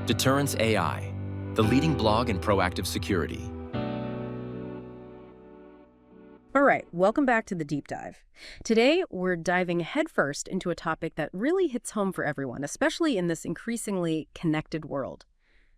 Deterrence AI, the leading blog in proactive security. All right, welcome back to the deep dive. Today, we're diving headfirst into a topic that really hits home for everyone, especially in this increasingly connected world.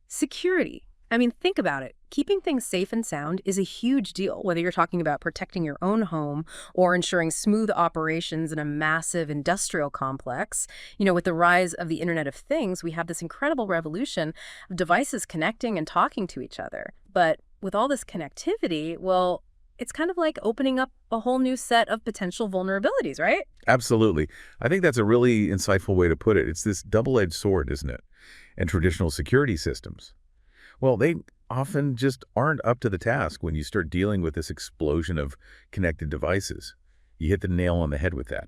Security. I mean, think about it. Keeping things safe and sound is a huge deal, whether you're talking about protecting your own home or ensuring smooth operations in a massive industrial complex. With the rise of the Internet of Things, we have this incredible revolution of devices connecting and talking to each other. But with all this connectivity, well, it's kind of like opening up a whole new set of potential vulnerabilities, right? Absolutely. I think that's a really insightful way to put it. It's this double-edged sword, isn't it? And traditional security systems, well, they often just aren't up to the task when you start dealing with this explosion of connected devices. You hit the nail on the head with that.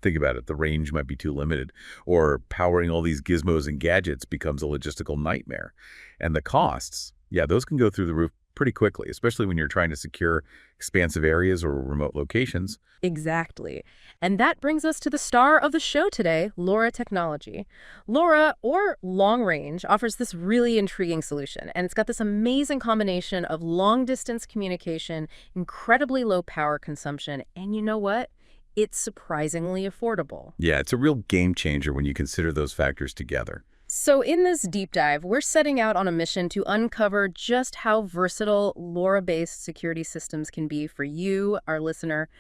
Think about it. The range might be too limited, or powering all these gizmos and gadgets becomes a logistical nightmare. And the costs, yeah, those can go through the roof pretty quickly, especially when you're trying to secure expansive areas or remote locations. Exactly. And that brings us to the star of the show today, LoRa technology. LoRa, or long range, offers this really intriguing solution. And it's got this amazing combination of long-distance communication, incredibly low power consumption, and you know what? It's surprisingly affordable. Yeah, it's a real game changer when you consider those factors together. So in this deep dive, we're setting out on a mission to uncover just how versatile LoRa-based security systems can be for you, our listener,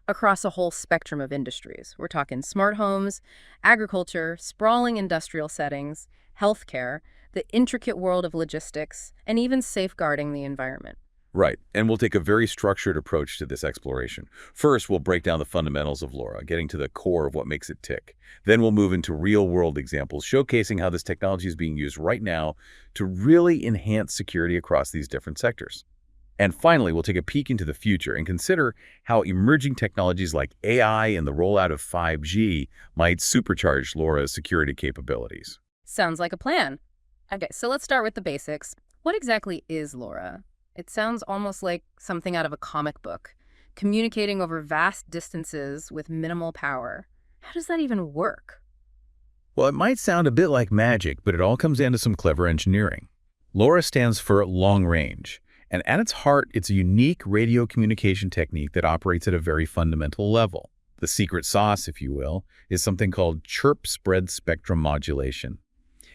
across a whole spectrum of industries. We're talking smart homes, agriculture, sprawling industrial settings, healthcare, the intricate world of logistics, and even safeguarding the environment. Right, and we'll take a very structured approach to this exploration. First, we'll break down the fundamentals of LoRa, getting to the core of what makes it tick. Then we'll move into real-world examples, showcasing how this technology is being used right now to really enhance security across these different sectors. And finally, we'll take a peek into the future and consider how emerging technologies like AI and the rollout of 5G might supercharge LoRa's security capabilities. Sounds like a plan. Okay, so let's start with the basics. What exactly is LoRa? It sounds almost like something out of a comic book, communicating over vast distances with minimal power. How does that even work? Well, it might sound a bit like magic, but it all comes down to some clever engineering. LoRa stands for long range, and at its heart, it's a unique radio communication technique that operates at a very fundamental level. The secret sauce, if you will, is something called chirp spread spectrum modulation.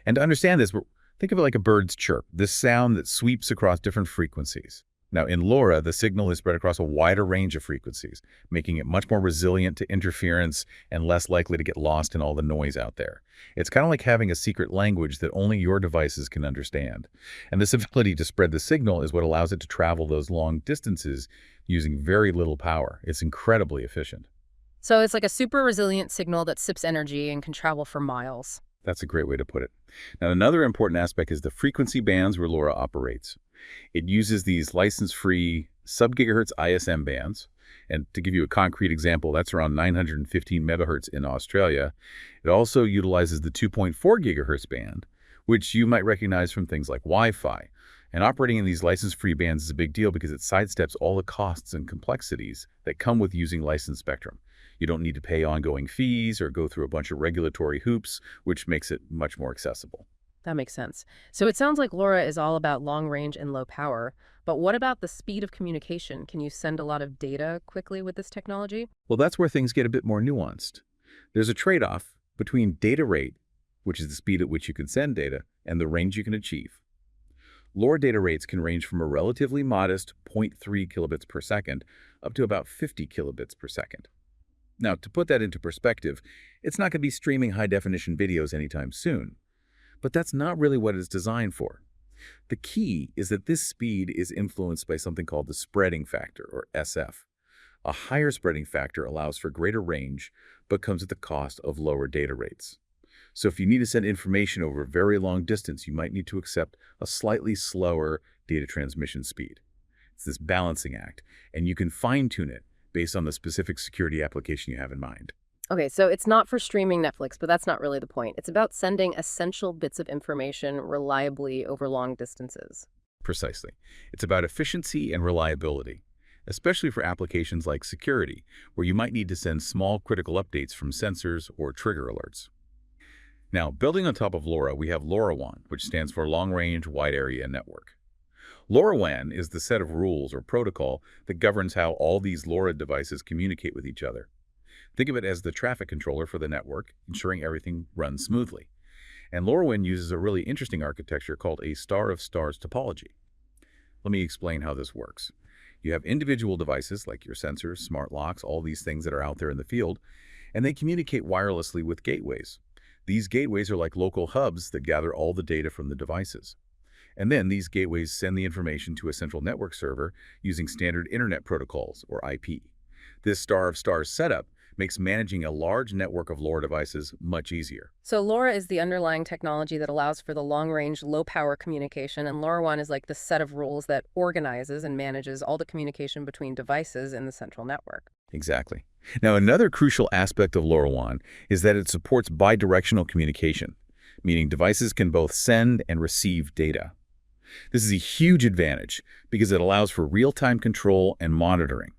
And to understand this, think of it like a bird's chirp, this sound that sweeps across different frequencies. Now, in LoRa, the signal is spread across a wider range of frequencies, making it much more resilient to interference and less likely to get lost in all the noise out there. It's kind of like having a secret language that only your devices can understand. And this ability to spread the signal is what allows it to travel those long distances using very little power. It's incredibly efficient. So it's like a super resilient signal that sips energy and can travel for miles. That's a great way to put it. Now, another important aspect is the frequency bands where LoRa operates. It uses these license-free sub-gigahertz ISM bands. And to give you a concrete example, that's around 915 megahertz in Australia. It also utilizes the 2.4 gigahertz band, which you might recognize from things like Wi-Fi. And operating in these license-free bands is a big deal because it sidesteps all the costs and complexities that come with using licensed spectrum. You don't need to pay ongoing fees or go through a bunch of regulatory hoops, which makes it much more accessible. That makes sense. So it sounds like LoRa is all about long range and low power. But what about the speed of communication? Can you send a lot of data quickly with this technology? Well, that's where things get a bit more nuanced. There's a trade-off between data rate, which is the speed at which you can send data, and the range you can achieve. LoRa data rates can range from a relatively modest 0.3 kilobits per second up to about 50 kilobits per second. Now, to put that into perspective, it's not going to be streaming high-definition videos anytime soon. But that's not really what it's designed for. The key is that this speed is influenced by something called the spreading factor, or SF. A higher spreading factor allows for greater range, but comes at the cost of lower data rates. So if you need to send information over a very long distance, you might need to accept a slightly slower data transmission speed. It's this balancing act, and you can fine-tune it based on the specific security application you have in mind. Okay, so it's not for streaming Netflix, but that's not really the point. It's about sending essential bits of information reliably over long distances. Precisely. It's about efficiency and reliability, especially for applications like security, where you might need to send small critical updates from sensors or trigger alerts. Now, building on top of LoRa, we have LoRaWAN, which stands for Long Range Wide Area Network. LoRaWAN is the set of rules or protocol that governs how all these LoRa devices communicate with each other. Think of it as the traffic controller for the network, ensuring everything runs smoothly. And LoRaWAN uses a really interesting architecture called a star of stars topology. Let me explain how this works. You have individual devices like your sensors, smart locks, all these things that are out there in the field, and they communicate wirelessly with gateways. These gateways are like local hubs that gather all the data from the devices. And then these gateways send the information to a central network server using standard Internet protocols, or IP. This star of stars setup makes managing a large network of LoRa devices much easier. So LoRa is the underlying technology that allows for the long-range, low-power communication, and LoRaWAN is like the set of rules that organizes and manages all the communication between devices in the central network. Exactly. Now, another crucial aspect of LoRaWAN is that it supports bidirectional communication, meaning devices can both send and receive data. This is a huge advantage because it allows for real-time control and monitoring.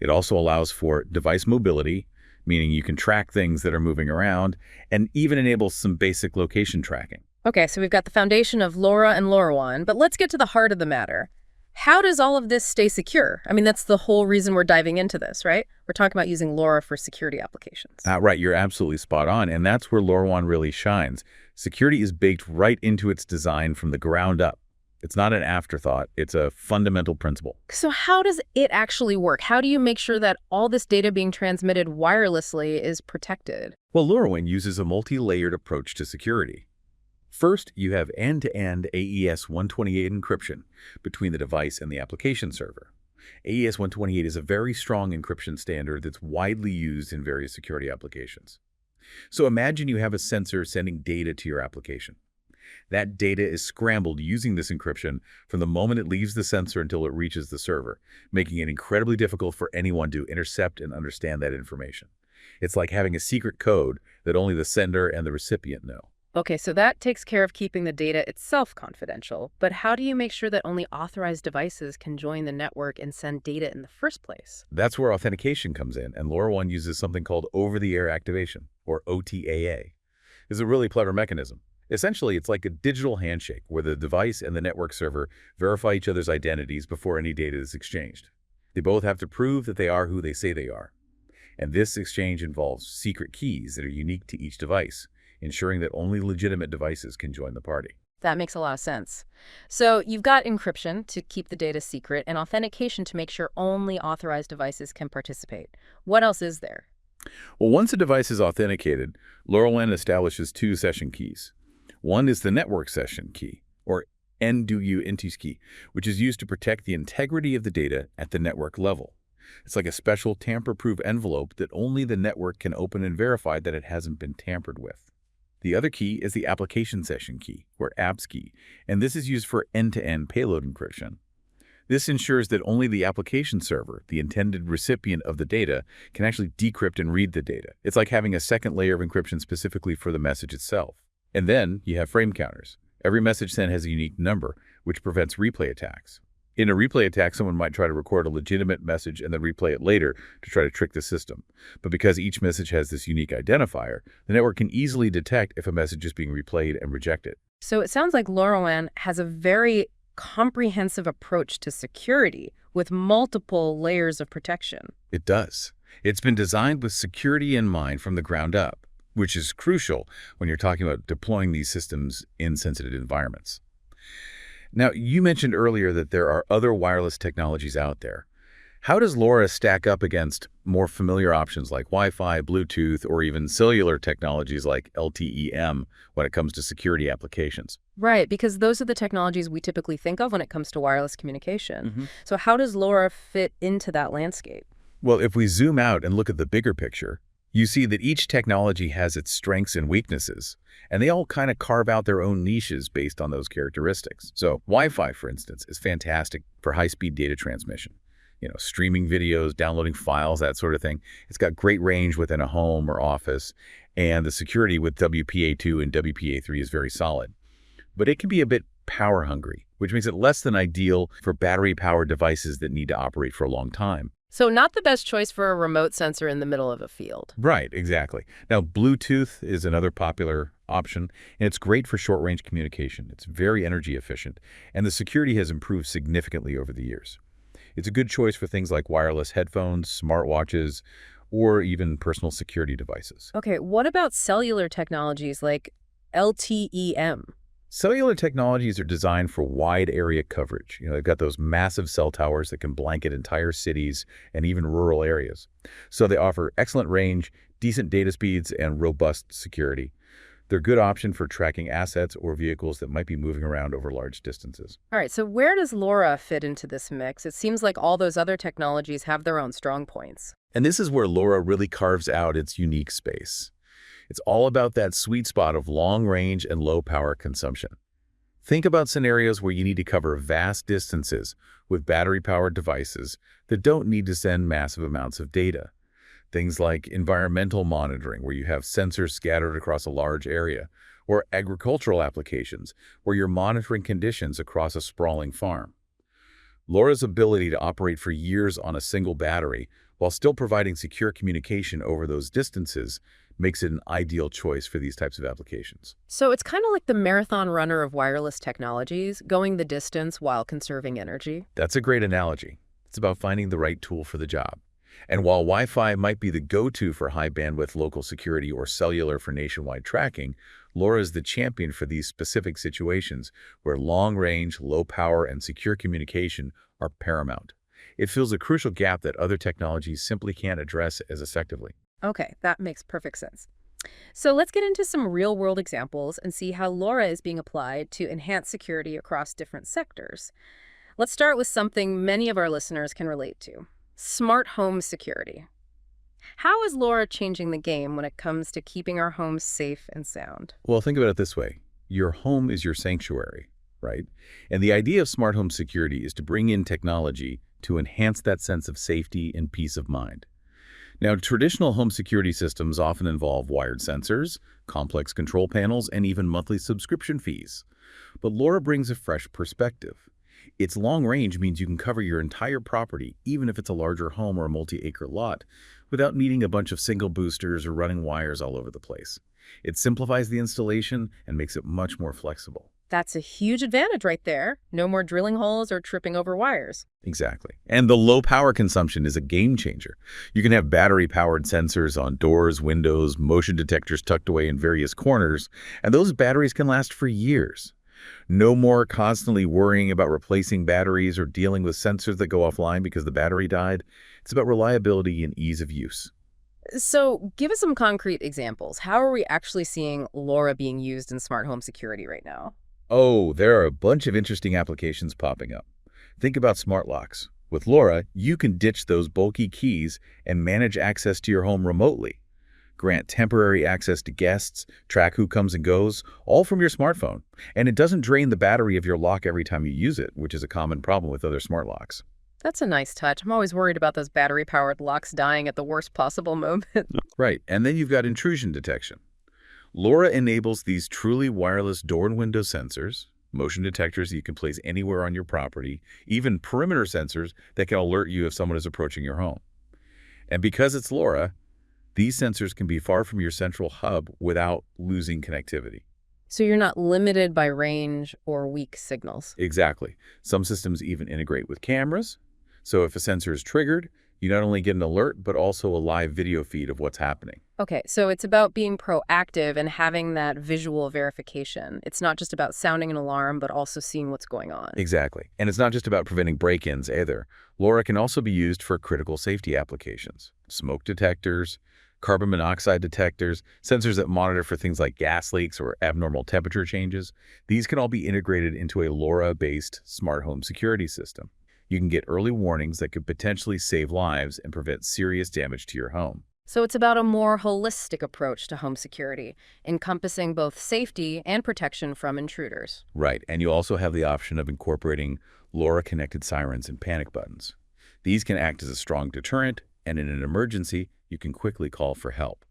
It also allows for device mobility, meaning you can track things that are moving around, and even enables some basic location tracking. Okay, so we've got the foundation of LoRa and LoRaWAN, but let's get to the heart of the matter. How does all of this stay secure? I mean, that's the whole reason we're diving into this, right? We're talking about using LoRa for security applications. Right, you're absolutely spot on, and that's where LoRaWAN really shines. Security is baked right into its design from the ground up. It's not an afterthought, it's a fundamental principle. So how does it actually work? How do you make sure that all this data being transmitted wirelessly is protected? Well, LoRaWAN uses a multi-layered approach to security. First, you have end-to-end AES-128 encryption between the device and the application server. AES-128 is a very strong encryption standard that's widely used in various security applications. So imagine you have a sensor sending data to your application. That data is scrambled using this encryption from the moment it leaves the sensor until it reaches the server, making it incredibly difficult for anyone to intercept and understand that information. It's like having a secret code that only the sender and the recipient know. Okay, so that takes care of keeping the data itself confidential, but how do you make sure that only authorized devices can join the network and send data in the first place? That's where authentication comes in, and LoRaWAN uses something called over-the-air activation, or OTAA. It's a really clever mechanism. Essentially, it's like a digital handshake where the device and the network server verify each other's identities before any data is exchanged. They both have to prove that they are who they say they are. And this exchange involves secret keys that are unique to each device, ensuring that only legitimate devices can join the party. That makes a lot of sense. So you've got encryption to keep the data secret and authentication to make sure only authorized devices can participate. What else is there? Well, once a device is authenticated, LoRaWAN establishes two session keys. One is the network session key, or NDU key, which is used to protect the integrity of the data at the network level. It's like a special tamper-proof envelope that only the network can open and verify that it hasn't been tampered with. The other key is the application session key, or APS key, and this is used for end-to-end payload encryption. This ensures that only the application server, the intended recipient of the data, can actually decrypt and read the data. It's like having a second layer of encryption specifically for the message itself. And then you have frame counters. Every message sent has a unique number, which prevents replay attacks. In a replay attack, someone might try to record a legitimate message and then replay it later to try to trick the system. But because each message has this unique identifier, the network can easily detect if a message is being replayed and reject it. So it sounds like LoRaWAN has a very comprehensive approach to security with multiple layers of protection. It does. It's been designed with security in mind from the ground up, which is crucial when you're talking about deploying these systems in sensitive environments. Now, you mentioned earlier that there are other wireless technologies out there. How does LoRa stack up against more familiar options like Wi-Fi, Bluetooth, or even cellular technologies like LTE-M when it comes to security applications? Right, because those are the technologies we typically think of when it comes to wireless communication. So how does LoRa fit into that landscape? Well, if we zoom out and look at the bigger picture, you see that each technology has its strengths and weaknesses, and they all kind of carve out their own niches based on those characteristics. So Wi-Fi, for instance, is fantastic for high-speed data transmission. Streaming videos, downloading files, that sort of thing. It's got great range within a home or office, and the security with WPA2 and WPA3 is very solid. But it can be a bit power-hungry, which makes it less than ideal for battery-powered devices that need to operate for a long time. So not the best choice for a remote sensor in the middle of a field. Right, exactly. Now, Bluetooth is another popular option, and it's great for short-range communication. It's very energy efficient, and the security has improved significantly over the years. It's a good choice for things like wireless headphones, smartwatches, or even personal security devices. Okay, what about cellular technologies like LTEM? Cellular technologies are designed for wide area coverage. They've got those massive cell towers that can blanket entire cities and even rural areas. So they offer excellent range, decent data speeds, and robust security. They're a good option for tracking assets or vehicles that might be moving around over large distances. All right, so where does LoRa fit into this mix? It seems like all those other technologies have their own strong points. And this is where LoRa really carves out its unique space. It's all about that sweet spot of long range and low power consumption. Think about scenarios where you need to cover vast distances with battery-powered devices that don't need to send massive amounts of data. Things like environmental monitoring, where you have sensors scattered across a large area, or agricultural applications, where you're monitoring conditions across a sprawling farm. LoRa's ability to operate for years on a single battery while still providing secure communication over those distances makes it an ideal choice for these types of applications. So it's kind of like the marathon runner of wireless technologies, going the distance while conserving energy. That's a great analogy. It's about finding the right tool for the job. And while Wi-Fi might be the go-to for high-bandwidth local security or cellular for nationwide tracking, LoRa is the champion for these specific situations where long-range, low-power, and secure communication are paramount. It fills a crucial gap that other technologies simply can't address as effectively. Okay, that makes perfect sense. So let's get into some real-world examples and see how LoRa is being applied to enhance security across different sectors. Let's start with something many of our listeners can relate to: smart home security. How is LoRa changing the game when it comes to keeping our homes safe and sound? Well, think about it this way. Your home is your sanctuary, right? And the idea of smart home security is to bring in technology to enhance that sense of safety and peace of mind. Now, traditional home security systems often involve wired sensors, complex control panels, and even monthly subscription fees. But LoRa brings a fresh perspective. Its long range means you can cover your entire property, even if it's a larger home or a multi-acre lot, without needing a bunch of single boosters or running wires all over the place. It simplifies the installation and makes it much more flexible. That's a huge advantage right there. No more drilling holes or tripping over wires. Exactly. And the low power consumption is a game changer. You can have battery-powered sensors on doors, windows, motion detectors tucked away in various corners, and those batteries can last for years. No more constantly worrying about replacing batteries or dealing with sensors that go offline because the battery died. It's about reliability and ease of use. So give us some concrete examples. How are we actually seeing LoRa being used in smart home security right now? Oh, there are a bunch of interesting applications popping up. Think about smart locks. With LoRa, you can ditch those bulky keys and manage access to your home remotely. Grant temporary access to guests, track who comes and goes, all from your smartphone. And it doesn't drain the battery of your lock every time you use it, which is a common problem with other smart locks. That's a nice touch. I'm always worried about those battery-powered locks dying at the worst possible moment. Right, and then you've got intrusion detection. LoRa enables these truly wireless door and window sensors, motion detectors that you can place anywhere on your property, even perimeter sensors that can alert you if someone is approaching your home. And because it's LoRa, these sensors can be far from your central hub without losing connectivity. So you're not limited by range or weak signals. Exactly. Some systems even integrate with cameras. So if a sensor is triggered, you not only get an alert, but also a live video feed of what's happening. Okay, so it's about being proactive and having that visual verification. It's not just about sounding an alarm, but also seeing what's going on. Exactly. And it's not just about preventing break-ins either. LoRa can also be used for critical safety applications. Smoke detectors, carbon monoxide detectors, sensors that monitor for things like gas leaks or abnormal temperature changes. These can all be integrated into a LoRa-based smart home security system. You can get early warnings that could potentially save lives and prevent serious damage to your home. So it's about a more holistic approach to home security, encompassing both safety and protection from intruders. Right, and you also have the option of incorporating LoRa-connected sirens and panic buttons. These can act as a strong deterrent, and in an emergency, you can quickly call for help.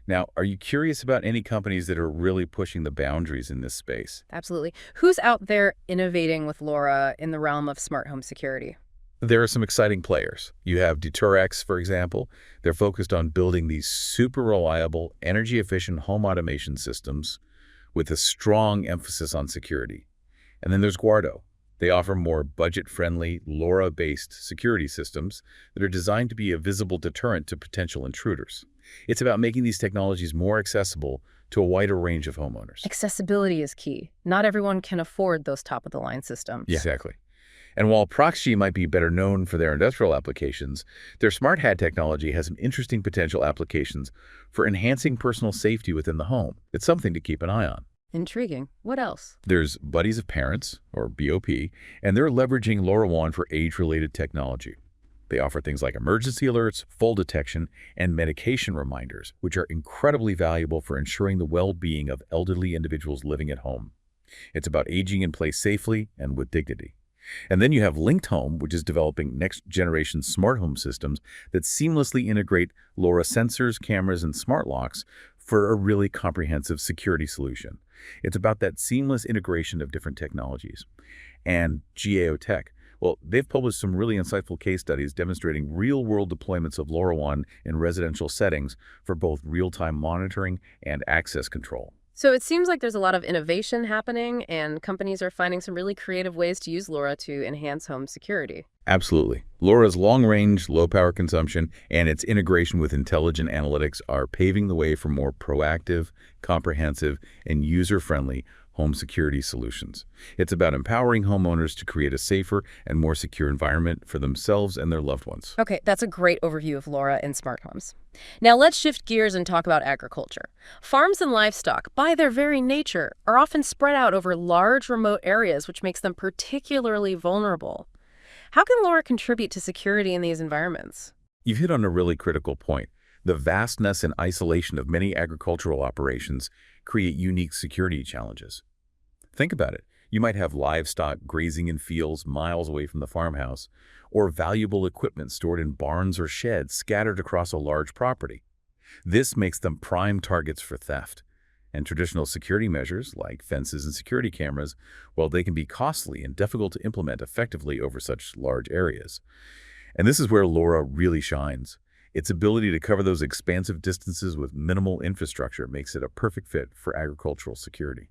Now, are you curious about any companies that are really pushing the boundaries in this space? Absolutely. Who's out there innovating with LoRa in the realm of smart home security? There are some exciting players. You have Deterrence, for example. They're focused on building these super reliable, energy-efficient home automation systems with a strong emphasis on security. And then there's Guardo. They offer more budget-friendly, LoRa-based security systems that are designed to be a visible deterrent to potential intruders. It's about making these technologies more accessible to a wider range of homeowners. Accessibility is key. Not everyone can afford those top-of-the-line systems. Yeah, exactly. And while Proxy might be better known for their industrial applications, their smart HAD technology has some interesting potential applications for enhancing personal safety within the home. It's something to keep an eye on. Intriguing. What else? There's Buddies of Parents, or BOP, and they're leveraging LoRaWAN for age-related technology. They offer things like emergency alerts, fall detection, and medication reminders, which are incredibly valuable for ensuring the well-being of elderly individuals living at home. It's about aging in place safely and with dignity. And then you have Linked Home, which is developing next-generation smart home systems that seamlessly integrate LoRa sensors, cameras, and smart locks for a really comprehensive security solution. It's about that seamless integration of different technologies. And GAO Tech, well, they've published some really insightful case studies demonstrating real-world deployments of LoRaWAN in residential settings for both real-time monitoring and access control. So it seems like there's a lot of innovation happening, and companies are finding some really creative ways to use LoRa to enhance home security. Absolutely. LoRa's long-range, low-power consumption, and its integration with intelligent analytics are paving the way for more proactive, comprehensive, and user-friendly home security solutions. It's about empowering homeowners to create a safer and more secure environment for themselves and their loved ones. Okay, that's a great overview of LoRa in smart homes. Now let's shift gears and talk about agriculture. Farms and livestock, by their very nature, are often spread out over large remote areas, which makes them particularly vulnerable. How can LoRa contribute to security in these environments? You've hit on a really critical point. The vastness and isolation of many agricultural operations create unique security challenges. Think about it. You might have livestock grazing in fields miles away from the farmhouse, or valuable equipment stored in barns or sheds scattered across a large property. This makes them prime targets for theft. And traditional security measures, like fences and security cameras, well, they can be costly and difficult to implement effectively over such large areas. And this is where LoRa really shines. Its ability to cover those expansive distances with minimal infrastructure makes it a perfect fit for agricultural security.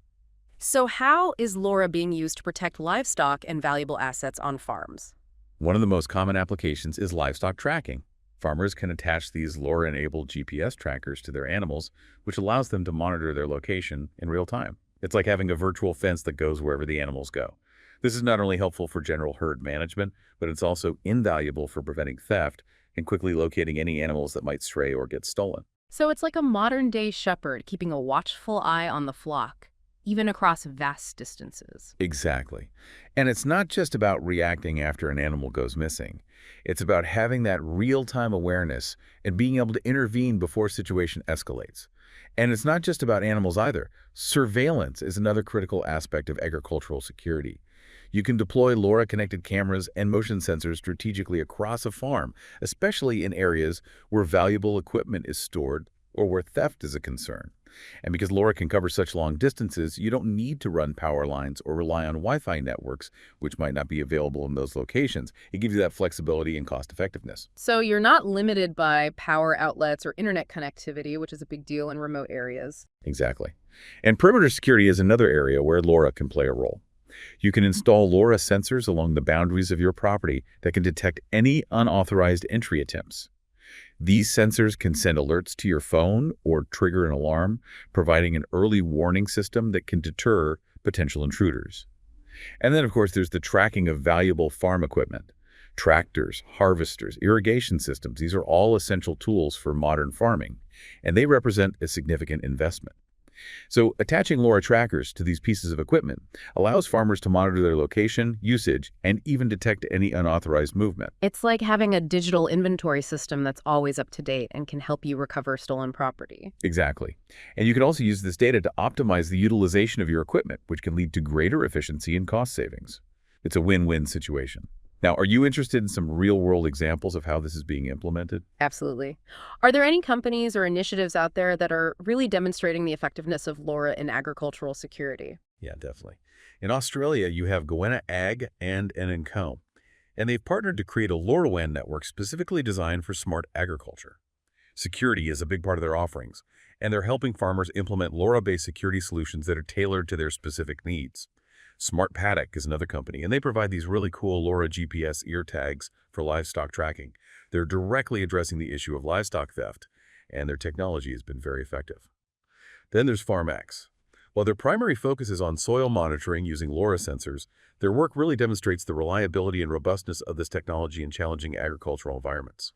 So how is LoRa being used to protect livestock and valuable assets on farms? One of the most common applications is livestock tracking. Farmers can attach these LoRa-enabled GPS trackers to their animals, which allows them to monitor their location in real time. It's like having a virtual fence that goes wherever the animals go. This is not only helpful for general herd management, but it's also invaluable for preventing theft and quickly locating any animals that might stray or get stolen. So it's like a modern-day shepherd keeping a watchful eye on the flock, even across vast distances. Exactly. And it's not just about reacting after an animal goes missing. It's about having that real-time awareness and being able to intervene before a situation escalates. And it's not just about animals either. Surveillance is another critical aspect of agricultural security. You can deploy LoRa-connected cameras and motion sensors strategically across a farm, especially in areas where valuable equipment is stored or where theft is a concern. And because LoRa can cover such long distances, you don't need to run power lines or rely on Wi-Fi networks, which might not be available in those locations. It gives you that flexibility and cost effectiveness. So you're not limited by power outlets or internet connectivity, which is a big deal in remote areas. Exactly. And perimeter security is another area where LoRa can play a role. You can install LoRa sensors along the boundaries of your property that can detect any unauthorized entry attempts. These sensors can send alerts to your phone or trigger an alarm, providing an early warning system that can deter potential intruders. And then, of course, there's the tracking of valuable farm equipment. Tractors, harvesters, irrigation systems, these are all essential tools for modern farming, and they represent a significant investment. So attaching LoRa trackers to these pieces of equipment allows farmers to monitor their location, usage, and even detect any unauthorized movement. It's like having a digital inventory system that's always up to date and can help you recover stolen property. Exactly. And you can also use this data to optimize the utilization of your equipment, which can lead to greater efficiency and cost savings. It's a win-win situation. Now, are you interested in some real-world examples of how this is being implemented? Absolutely. Are there any companies or initiatives out there that are really demonstrating the effectiveness of LoRa in agricultural security? Yeah, definitely. In Australia, you have Goanna Ag and Co. And they've partnered to create a LoRaWAN network specifically designed for smart agriculture. Security is a big part of their offerings, and they're helping farmers implement LoRa-based security solutions that are tailored to their specific needs. Smart Paddock is another company, and they provide these really cool LoRa GPS ear tags for livestock tracking. They're directly addressing the issue of livestock theft, and their technology has been very effective. Then there's FarmX. While their primary focus is on soil monitoring using LoRa sensors, their work really demonstrates the reliability and robustness of this technology in challenging agricultural environments.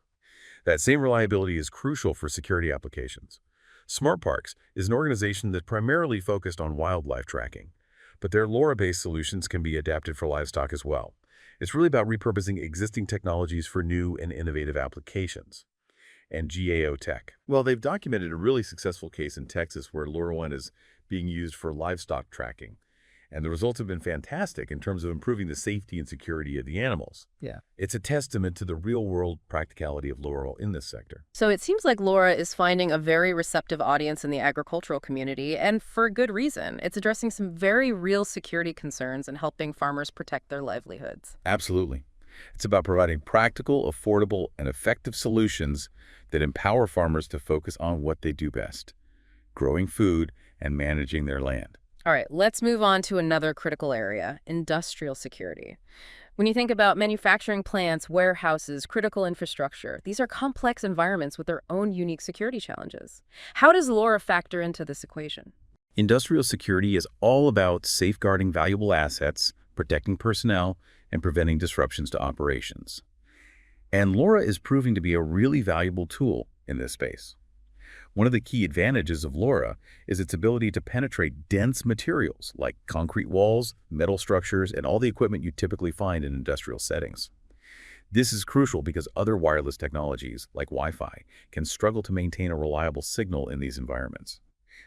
That same reliability is crucial for security applications. Smart Parks is an organization that primarily focused on wildlife tracking, but their LoRa-based solutions can be adapted for livestock as well. It's really about repurposing existing technologies for new and innovative applications. And GAO Tech. Well, they've documented a really successful case in Texas where LoRaWAN is being used for livestock tracking. And the results have been fantastic in terms of improving the safety and security of the animals. Yeah. It's a testament to the real-world practicality of LoRa in this sector. So it seems like LoRa is finding a very receptive audience in the agricultural community, and for good reason. It's addressing some very real security concerns and helping farmers protect their livelihoods. Absolutely. It's about providing practical, affordable, and effective solutions that empower farmers to focus on what they do best: growing food and managing their land. All right, let's move on to another critical area, industrial security. When you think about manufacturing plants, warehouses, critical infrastructure, these are complex environments with their own unique security challenges. How does LoRa factor into this equation? Industrial security is all about safeguarding valuable assets, protecting personnel, and preventing disruptions to operations. And LoRa is proving to be a really valuable tool in this space. One of the key advantages of LoRa is its ability to penetrate dense materials like concrete walls, metal structures, and all the equipment you typically find in industrial settings. This is crucial because other wireless technologies, like Wi-Fi, can struggle to maintain a reliable signal in these environments.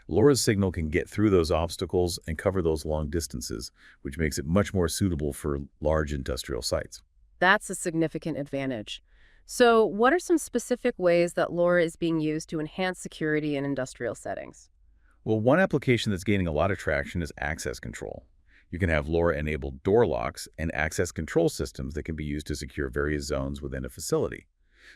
LoRa's signal can get through those obstacles and cover those long distances, which makes it much more suitable for large industrial sites. That's a significant advantage. So what are some specific ways that LoRa is being used to enhance security in industrial settings? Well, one application that's gaining a lot of traction is access control. You can have LoRa-enabled door locks and access control systems that can be used to secure various zones within a facility.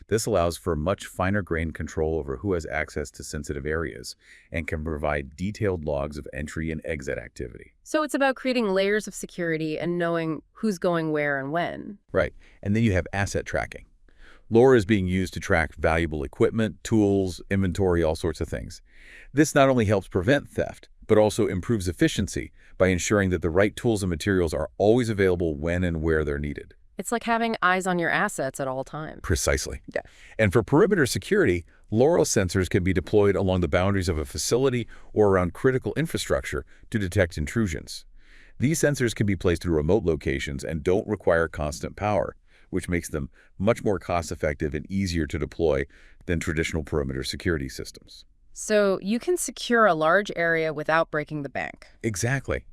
This allows for much finer-grained control over who has access to sensitive areas and can provide detailed logs of entry and exit activity. So it's about creating layers of security and knowing who's going where and when. Right. And then you have asset tracking. LoRa is being used to track valuable equipment, tools, inventory, all sorts of things. This not only helps prevent theft, but also improves efficiency by ensuring that the right tools and materials are always available when and where they're needed. It's like having eyes on your assets at all times. Precisely. Yeah. And for perimeter security, LoRa sensors can be deployed along the boundaries of a facility or around critical infrastructure to detect intrusions. These sensors can be placed in remote locations and don't require constant power, which makes them much more cost-effective and easier to deploy than traditional perimeter security systems. So you can secure a large area without breaking the bank. Exactly.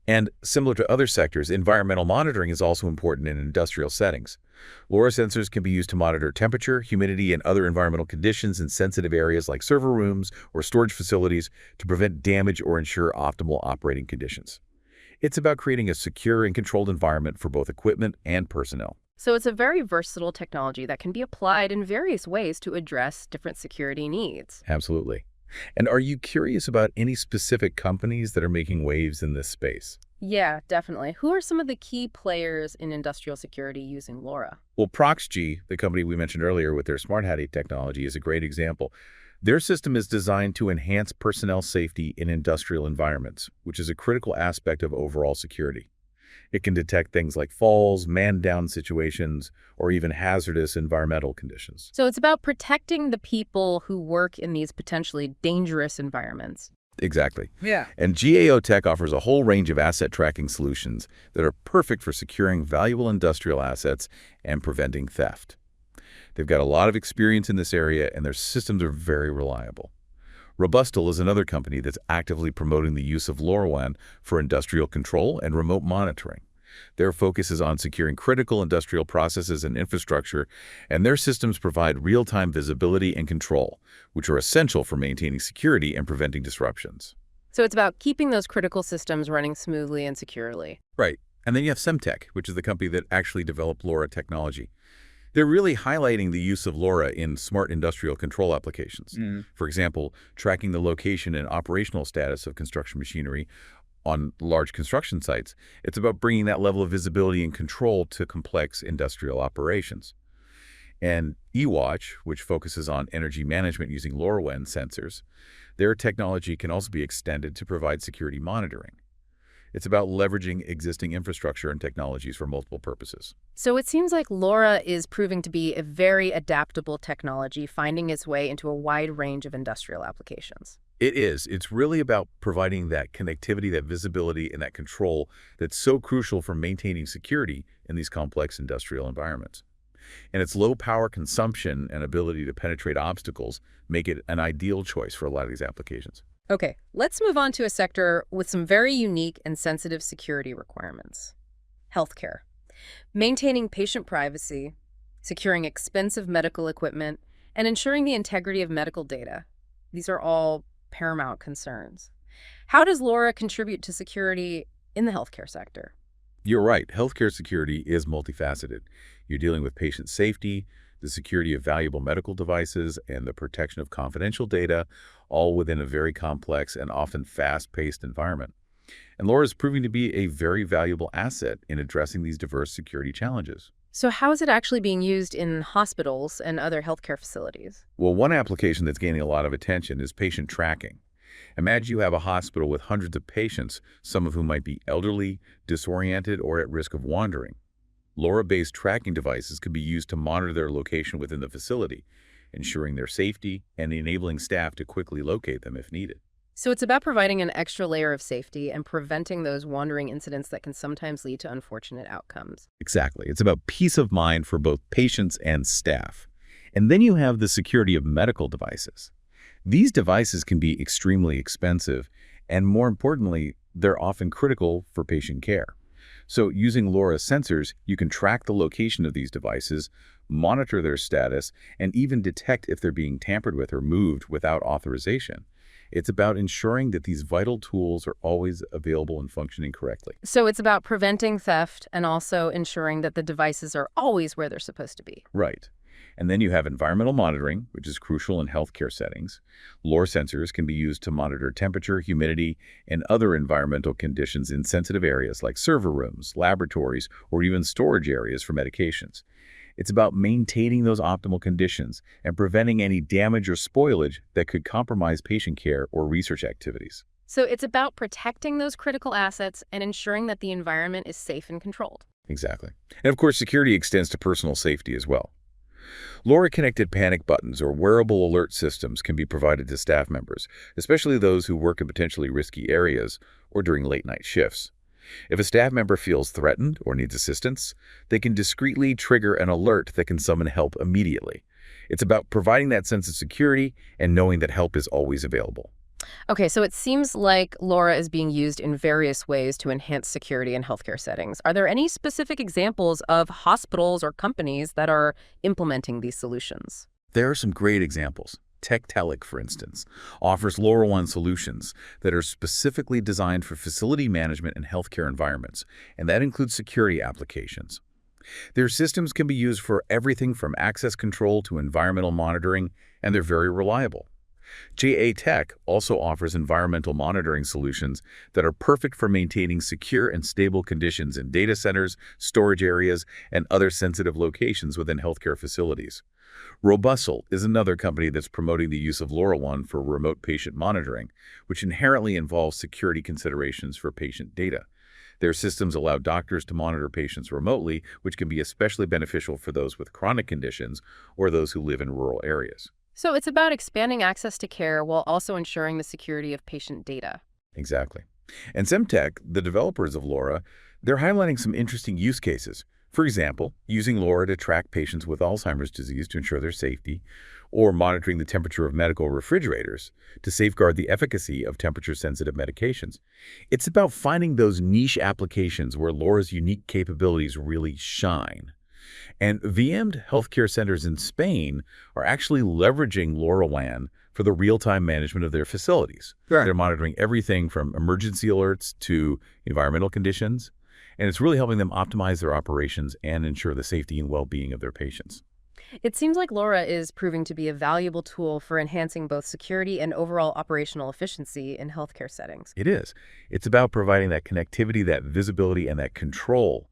And similar to other sectors, environmental monitoring is also important in industrial settings. LoRa sensors can be used to monitor temperature, humidity, and other environmental conditions in sensitive areas like server rooms or storage facilities to prevent damage or ensure optimal operating conditions. It's about creating a secure and controlled environment for both equipment and personnel. So it's a very versatile technology that can be applied in various ways to address different security needs. Absolutely. And are you curious about any specific companies that are making waves in this space? Yeah, definitely. Who are some of the key players in industrial security using LoRa? Well, Proxg, the company we mentioned earlier with their Smart Hattie technology, is a great example. Their system is designed to enhance personnel safety in industrial environments, which is a critical aspect of overall security. It can detect things like falls, man-down situations, or even hazardous environmental conditions. So it's about protecting the people who work in these potentially dangerous environments. Exactly. Yeah. And GAO Tech offers a whole range of asset tracking solutions that are perfect for securing valuable industrial assets and preventing theft. They've got a lot of experience in this area, and their systems are very reliable. Robustal is another company that's actively promoting the use of LoRaWAN for industrial control and remote monitoring. Their focus is on securing critical industrial processes and infrastructure, and their systems provide real-time visibility and control, which are essential for maintaining security and preventing disruptions. So it's about keeping those critical systems running smoothly and securely. Right. And then you have Semtech, which is the company that actually developed LoRa technology. They're really highlighting the use of LoRa in smart industrial control applications. For example, tracking the location and operational status of construction machinery on large construction sites. It's about bringing that level of visibility and control to complex industrial operations. And eWatch, which focuses on energy management using LoRaWAN sensors, their technology can also be extended to provide security monitoring. It's about leveraging existing infrastructure and technologies for multiple purposes. So it seems like LoRa is proving to be a very adaptable technology, finding its way into a wide range of industrial applications. It is. It's really about providing that connectivity, that visibility, and that control that's so crucial for maintaining security in these complex industrial environments. And its low power consumption and ability to penetrate obstacles make it an ideal choice for a lot of these applications. Okay, let's move on to a sector with some very unique and sensitive security requirements. Healthcare. Maintaining patient privacy, securing expensive medical equipment, and ensuring the integrity of medical data. These are all paramount concerns. How does LoRa contribute to security in the healthcare sector? You're right. Healthcare security is multifaceted. You're dealing with patient safety, the security of valuable medical devices, and the protection of confidential data, all within a very complex and often fast-paced environment. And LoRa is proving to be a very valuable asset in addressing these diverse security challenges. So how is it actually being used in hospitals and other healthcare facilities? Well, one application that's gaining a lot of attention is patient tracking. Imagine you have a hospital with hundreds of patients, some of whom might be elderly, disoriented, or at risk of wandering. LoRa-based tracking devices could be used to monitor their location within the facility, ensuring their safety and enabling staff to quickly locate them if needed. So it's about providing an extra layer of safety and preventing those wandering incidents that can sometimes lead to unfortunate outcomes. Exactly. It's about peace of mind for both patients and staff. And then you have the security of medical devices. These devices can be extremely expensive, and more importantly, they're often critical for patient care. So using LoRa sensors, you can track the location of these devices, monitor their status, and even detect if they're being tampered with or moved without authorization. It's about ensuring that these vital tools are always available and functioning correctly. So it's about preventing theft and also ensuring that the devices are always where they're supposed to be. Right. And then you have environmental monitoring, which is crucial in healthcare settings. LoRa sensors can be used to monitor temperature, humidity, and other environmental conditions in sensitive areas like server rooms, laboratories, or even storage areas for medications. It's about maintaining those optimal conditions and preventing any damage or spoilage that could compromise patient care or research activities. So it's about protecting those critical assets and ensuring that the environment is safe and controlled. Exactly. And of course, security extends to personal safety as well. LoRa-connected panic buttons or wearable alert systems can be provided to staff members, especially those who work in potentially risky areas or during late-night shifts. If a staff member feels threatened or needs assistance, they can discreetly trigger an alert that can summon help immediately. It's about providing that sense of security and knowing that help is always available. Okay, so it seems like LoRa is being used in various ways to enhance security in healthcare settings. Are there any specific examples of hospitals or companies that are implementing these solutions? There are some great examples. Tectelic, for instance, offers LoRaWAN solutions that are specifically designed for facility management and healthcare environments, and that includes security applications. Their systems can be used for everything from access control to environmental monitoring, and they're very reliable. JA Tech also offers environmental monitoring solutions that are perfect for maintaining secure and stable conditions in data centers, storage areas, and other sensitive locations within healthcare facilities. Robustle is another company that's promoting the use of LoRaWAN for remote patient monitoring, which inherently involves security considerations for patient data. Their systems allow doctors to monitor patients remotely, which can be especially beneficial for those with chronic conditions or those who live in rural areas. So it's about expanding access to care while also ensuring the security of patient data. Exactly. And Semtech, the developers of LoRa, they're highlighting some interesting use cases. For example, using LoRa to track patients with Alzheimer's disease to ensure their safety, or monitoring the temperature of medical refrigerators to safeguard the efficacy of temperature-sensitive medications. It's about finding those niche applications where LoRa's unique capabilities really shine. And VM'd healthcare centers in Spain are actually leveraging LoRaWAN for the real-time management of their facilities. Sure. They're monitoring everything from emergency alerts to environmental conditions. And it's really helping them optimize their operations and ensure the safety and well-being of their patients. It seems like LoRa is proving to be a valuable tool for enhancing both security and overall operational efficiency in healthcare settings. It is. It's about providing that connectivity, that visibility, and that control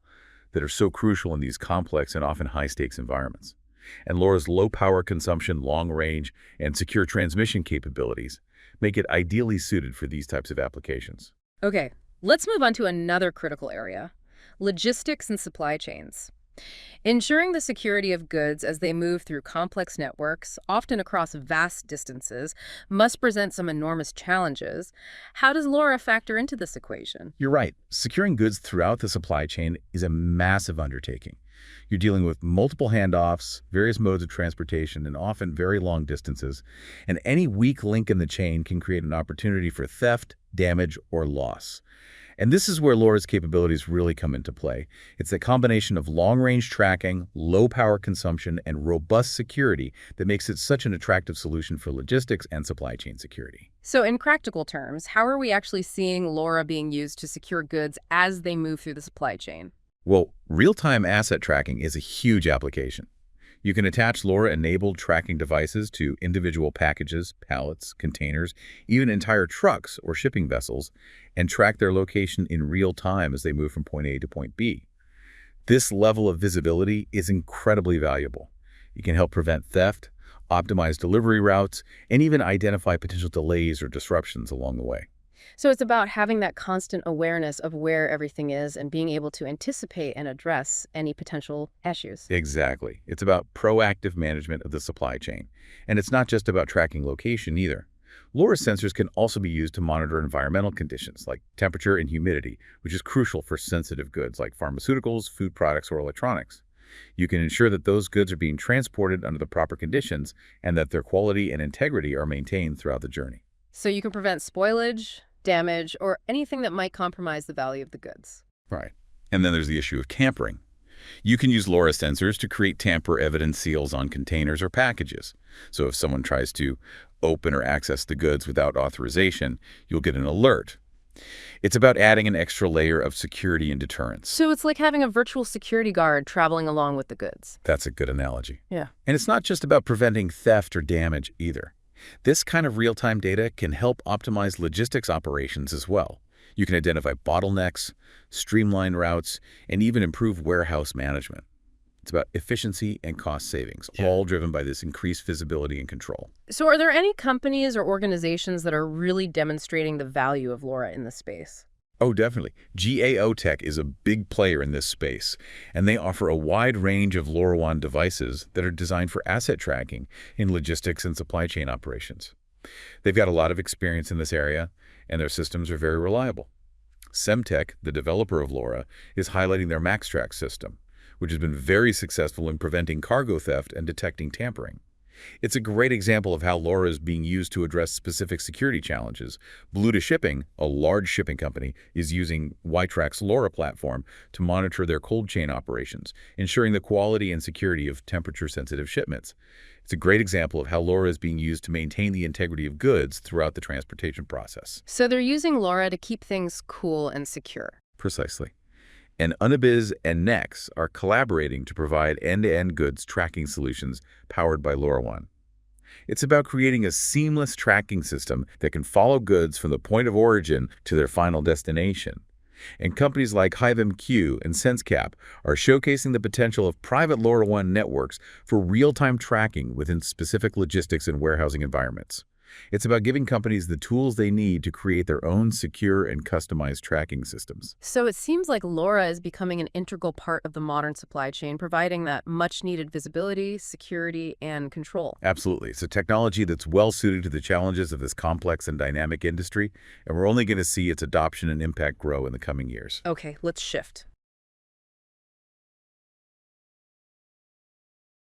that are so crucial in these complex and often high-stakes environments. And LoRa's low power consumption, long range, and secure transmission capabilities make it ideally suited for these types of applications. Okay, let's move on to another critical area: logistics and supply chains. Ensuring the security of goods as they move through complex networks, often across vast distances, must present some enormous challenges. How does LoRa factor into this equation? You're right. Securing goods throughout the supply chain is a massive undertaking. You're dealing with multiple handoffs, various modes of transportation, and often very long distances. And any weak link in the chain can create an opportunity for theft, damage, or loss. And this is where LoRa's capabilities really come into play. It's a combination of long-range tracking, low power consumption, and robust security that makes it such an attractive solution for logistics and supply chain security. So in practical terms, how are we actually seeing LoRa being used to secure goods as they move through the supply chain? Well, real-time asset tracking is a huge application. You can attach LoRa-enabled tracking devices to individual packages, pallets, containers, even entire trucks or shipping vessels, and track their location in real time as they move from point A to point B. This level of visibility is incredibly valuable. It can help prevent theft, optimize delivery routes, and even identify potential delays or disruptions along the way. So it's about having that constant awareness of where everything is and being able to anticipate and address any potential issues. Exactly. It's about proactive management of the supply chain. And it's not just about tracking location either. LoRa sensors can also be used to monitor environmental conditions like temperature and humidity, which is crucial for sensitive goods like pharmaceuticals, food products, or electronics. You can ensure that those goods are being transported under the proper conditions and that their quality and integrity are maintained throughout the journey. So you can prevent spoilage, damage, or anything that might compromise the value of the goods. Right. And then there's the issue of tampering. You can use LoRa sensors to create tamper-evident seals on containers or packages. So if someone tries to open or access the goods without authorization, you'll get an alert. It's about adding an extra layer of security and deterrence. So it's like having a virtual security guard traveling along with the goods. That's a good analogy. Yeah. And it's not just about preventing theft or damage either. This kind of real-time data can help optimize logistics operations as well. You can identify bottlenecks, streamline routes, and even improve warehouse management. It's about efficiency and cost savings, all driven by this increased visibility and control. So are there any companies or organizations that are really demonstrating the value of LoRa in this space? Oh, definitely. GAO Tech is a big player in this space, and they offer a wide range of LoRaWAN devices that are designed for asset tracking in logistics and supply chain operations. They've got a lot of experience in this area, and their systems are very reliable. Semtech, the developer of LoRa, is highlighting their MaxTrack system, which has been very successful in preventing cargo theft and detecting tampering. It's a great example of how LoRa is being used to address specific security challenges. Blue Shipping, a large shipping company, is using Ytrack's LoRa platform to monitor their cold chain operations, ensuring the quality and security of temperature-sensitive shipments. It's a great example of how LoRa is being used to maintain the integrity of goods throughout the transportation process. So they're using LoRa to keep things cool and secure. Precisely. And Unibiz and Nex are collaborating to provide end-to-end goods tracking solutions powered by LoRaWAN. It's about creating a seamless tracking system that can follow goods from the point of origin to their final destination. And companies like HiveMQ and SenseCap are showcasing the potential of private LoRaWAN networks for real-time tracking within specific logistics and warehousing environments. It's about giving companies the tools they need to create their own secure and customized tracking systems. So it seems like LoRa is becoming an integral part of the modern supply chain, providing that much-needed visibility, security, and control. Absolutely. It's a technology that's well-suited to the challenges of this complex and dynamic industry, and we're only going to see its adoption and impact grow in the coming years. Okay, let's shift.